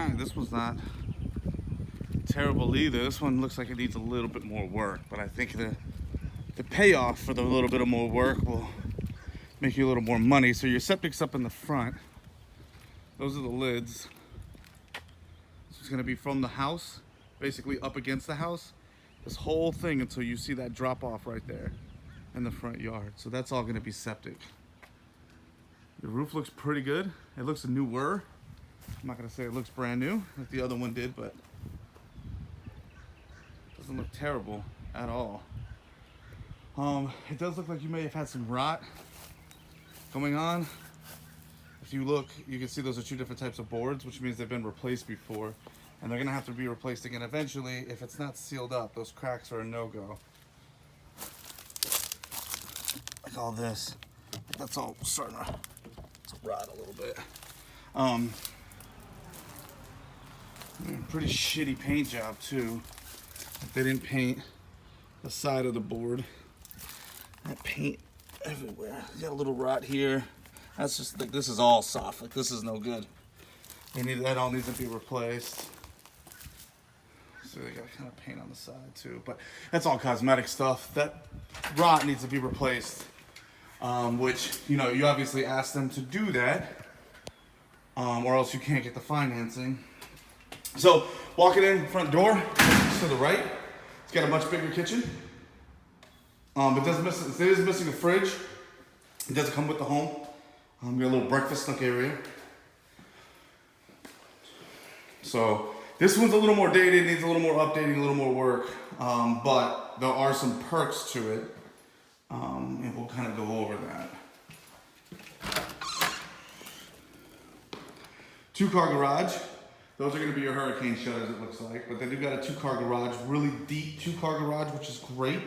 right, this one's not terrible either. This one looks like it needs a little bit more work, but I think the payoff for the little bit of more work will make you a little more money. So your septic's up in the front. Those are the lids. So it's gonna be from the house, basically up against the house, this whole thing until you see that drop off right there in the front yard. So that's all gonna be septic. The roof looks pretty good. It looks newer. I'm not gonna say it looks brand new like the other one did, but it doesn't look terrible at all. It does look like you may have had some rot going on. If you look, you can see those are two different types of boards, which means they've been replaced before, and they're gonna have to be replaced again eventually. If it's not sealed up, those cracks are a no-go. Like all this, that's all starting to rot a little bit. Pretty shitty paint job too. They didn't paint the side of the board. That paint everywhere. You got a little rot here. That's just like, this is all soft. Like, this is no good. That all needs to be replaced. So they got kind of paint on the side too, but that's all cosmetic stuff. That rot needs to be replaced, which, you know, you obviously asked them to do that, or else you can't get the financing. So walking in front door to the right, it's got a much bigger kitchen. It is missing a fridge. It doesn't come with the home. Got a little breakfast nook area. So this one's a little more dated, needs a little more updating, a little more work. But there are some perks to it, and we'll kind of go over that. 2-car garage. Those are going to be your hurricane shutters, it looks like. But then you've got a 2-car garage, really deep 2-car garage, which is great.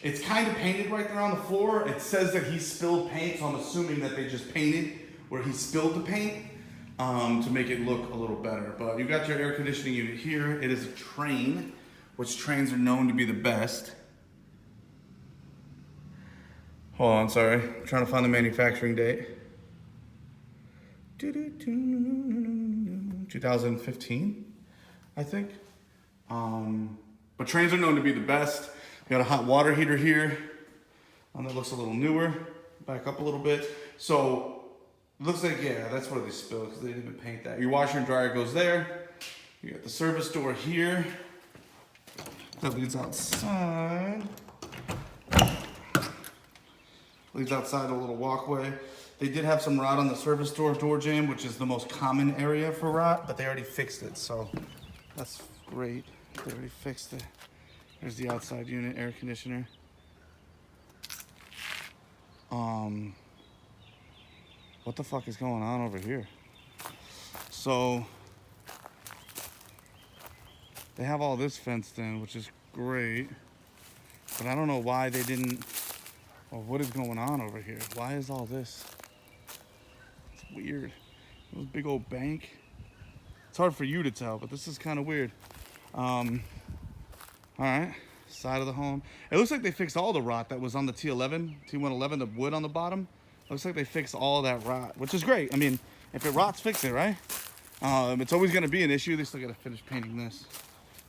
It's kind of painted right there on the floor. It says that he spilled paint, so I'm assuming that they just painted where he spilled the paint to make it look a little better. But you've got your air conditioning unit here. It is a Trane, which Tranes are known to be the best. Hold on, sorry. I'm trying to find the manufacturing date. 2015, I think. But Tranes are known to be the best. You got a hot water heater here. That looks a little newer. Back up a little bit. So it looks like, yeah, that's where they spilled because they didn't even paint that. Your washer and dryer goes there. You got the service door here. That leads outside. Leads outside a little walkway. They did have some rot on the service door jamb, which is the most common area for rot, but they already fixed it, so that's great. They already fixed it. There's the outside unit, air conditioner. What the fuck is going on over here? So they have all this fenced in, which is great, but I don't know why they didn't, or what is going on over here? Why is all this? It's weird. This big old bank. It's hard for you to tell, but this is kind of weird. All right, side of the home. It looks like they fixed all the rot that was on the T111, the wood on the bottom. Looks like they fixed all that rot, which is great. I mean, if it rots, fix it, right? It's always gonna be an issue. They still gotta finish painting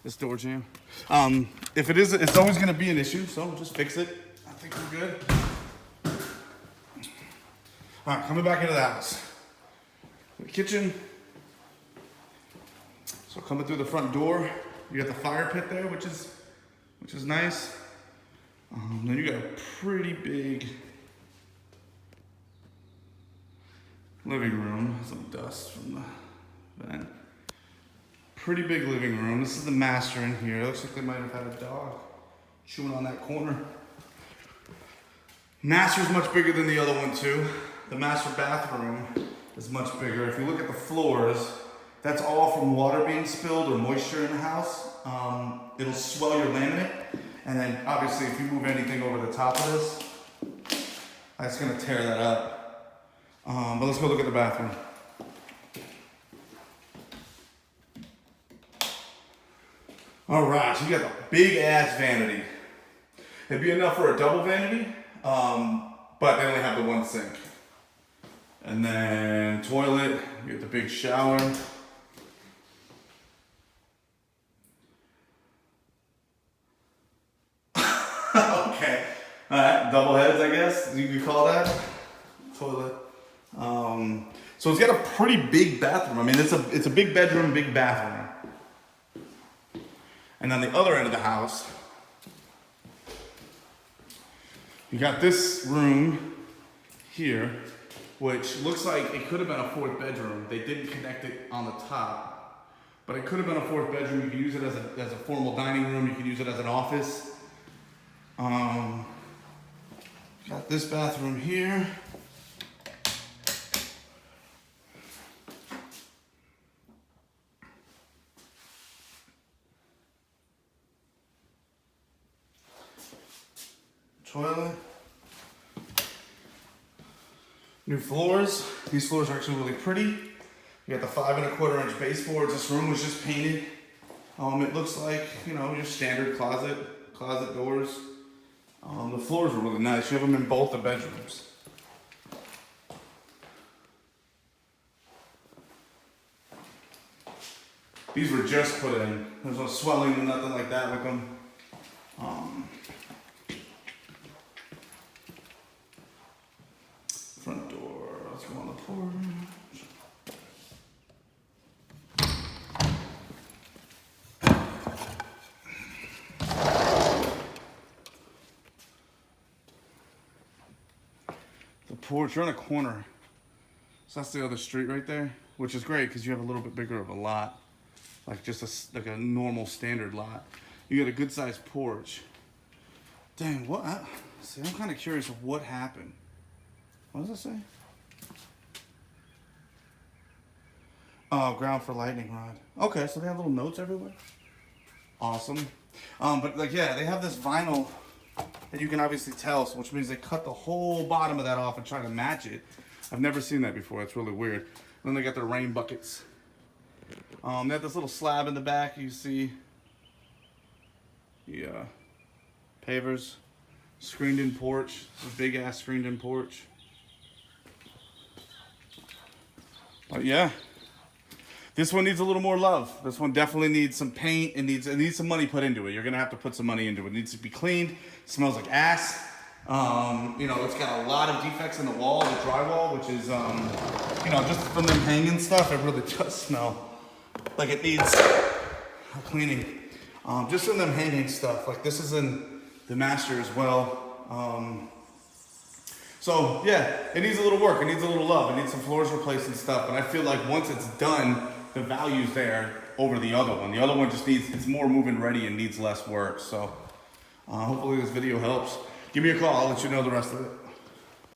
this door jamb. If it is, it's always gonna be an issue, so just fix it. I think we're good. All right, coming back into the house. The kitchen. So coming through the front door, you got the fire pit there, which is nice. Then you got a pretty big living room. Some dust from the vent. Pretty big living room. This is the master in here. It looks like they might have had a dog chewing on that corner. Master's much bigger than the other one too. The master bathroom is much bigger. If you look at the floors, that's all from water being spilled or moisture in the house. It'll swell your laminate, and then obviously if you move anything over the top of this, that's gonna tear that up. But let's go look at the bathroom. All right, so you got a big ass vanity. It'd be enough for a double vanity, but they only have the one sink. And then toilet, you get the big shower. Okay, double heads, I guess you could call that. Toilet. So it's got a pretty big bathroom. I mean, it's a big bedroom, big bathroom. And on the other end of the house, you got this room here, which looks like it could have been a fourth bedroom. They didn't connect it on the top, but it could have been a fourth bedroom. You could use it as a formal dining room. You could use it as an office. Got this bathroom here. Toilet. New floors. These floors are actually really pretty. You got the 5 1/4 inch baseboards. This room was just painted. It looks like, you know, your standard closet doors. The floors are really nice. You have them in both the bedrooms. These were just put in. There's no swelling or nothing like that with them. Front door, let's go on the porch. The porch, you're on a corner. So that's the other street right there, which is great because you have a little bit bigger of a lot. Like just like a normal standard lot. You got a good sized porch. Dang, see, I'm kind of curious of what happened. What does it say? Oh, ground for lightning rod. Okay, so they have little notes everywhere. Awesome. But like, yeah, they have this vinyl that you can obviously tell, so which means they cut the whole bottom of that off and try to match it. I've never seen that before. It's really weird. And then they got their rain buckets. They have this little slab in the back. You see the pavers, screened-in porch. This big ass screened-in porch. But yeah, this one needs a little more love. This one definitely needs some paint. It needs some money put into it. You're gonna have to put some money into it. It needs to be cleaned. It smells like ass. You know, it's got a lot of defects in the wall, the drywall, which is, you know, just from them hanging stuff, it really does smell like it needs cleaning. Just from them hanging stuff. Like this is in the master as well. So yeah, it needs a little work. It needs a little love. It needs some floors replaced and stuff. But I feel like once it's done, the value's there over the other one. The other one just it's more move-in ready and needs less work. So hopefully this video helps. Give me a call. I'll let you know the rest of it.